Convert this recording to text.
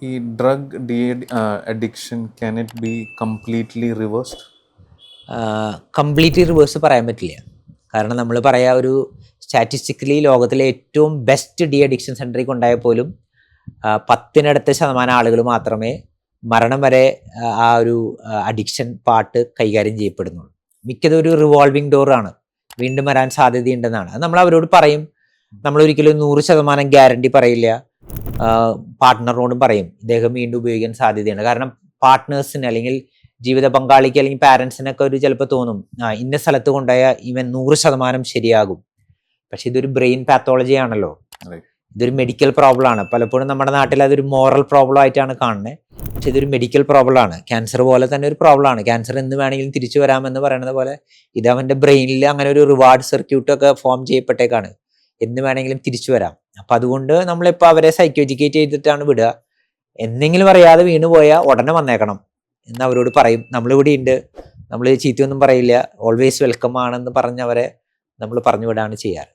ഈ drug addiction can it be completely reversed? Completely reverse പറയാൻ പറ്റില്ല. കാരണം നമ്മൾ പറയാ ഒരു സ്റ്റാറ്റിസ്റ്റിക്കലി ലോകത്തിലെ ഏറ്റവും ബെസ്റ്റ് ഡി അഡിക്ഷൻ സെൻറ്ററിൽ കൊണ്ടായാൽ പോലും 10% ആളുകൾ മാത്രമേ മരണം വരെ ആ ഒരു അഡിക്ഷൻ പാർട്ട് കൈകാര്യം ചെയ്യപ്പെടുന്നുള്ളൂ. മിക്കതും ഒരു റിവോൾവിംഗ് ഡോറാണ്, വീണ്ടും വരാൻ സാധ്യതയുണ്ടെന്നാണ്. അത് നമ്മൾ അവരോട് പറയും. നമ്മളൊരിക്കലും 100% ഗ്യാരണ്ടി പറയില്ല. പാർട്ട്ണറിനോടും പറയും ഇദ്ദേഹം വീണ്ടും ഉപയോഗിക്കാൻ സാധ്യതയുണ്ട്. കാരണം പാർട്ട്നേഴ്സിന് അല്ലെങ്കിൽ ജീവിത പങ്കാളിക്ക് അല്ലെങ്കിൽ പാരൻസിനൊക്കെ ഒരു ചിലപ്പോൾ തോന്നും ഇന്ന സ്ഥലത്ത് കൊണ്ടുപോയാൽ ഇവൻ 100% ശരിയാകും. പക്ഷെ ഇതൊരു ബ്രെയിൻ പാത്തോളജി ആണല്ലോ, ഇതൊരു മെഡിക്കൽ പ്രോബ്ലം ആണ്. പലപ്പോഴും നമ്മുടെ നാട്ടിൽ അതൊരു മോറൽ പ്രോബ്ലം ആയിട്ടാണ് കാണുന്നത്. പക്ഷെ ഇതൊരു മെഡിക്കൽ പ്രോബ്ലം ആണ്. ക്യാൻസർ പോലെ തന്നെ ഒരു പ്രോബ്ലം ആണ്. ക്യാൻസർ എന്ന് വേണമെങ്കിലും തിരിച്ചു വരാമെന്ന് പറയുന്നത് പോലെ ഇത് അവൻ്റെ ബ്രെയിനിൽ അങ്ങനെ ഒരു റിവാർഡ് സർക്യൂട്ടൊക്കെ ഫോം ചെയ്യപ്പെട്ടേക്കാണ്. എന്ന് വേണമെങ്കിലും തിരിച്ചു വരാം. അപ്പം അതുകൊണ്ട് നമ്മളിപ്പോൾ അവരെ സൈക്കോ എഡ്യൂക്കേറ്റ് ചെയ്തിട്ടാണ് വിടുക. എന്തെങ്കിലും അറിയാതെ വീണ് പോയാൽ ഉടനെ വന്നേക്കണം എന്ന് അവരോട് പറയും. നമ്മളിവിടെ ഉണ്ട്, നമ്മൾ ചീത്തയൊന്നും പറയില്ല, ഓൾവേസ് വെൽക്കം ആണെന്ന് പറഞ്ഞവരെ നമ്മൾ പറഞ്ഞു വിടാണ് ചെയ്യാറ്.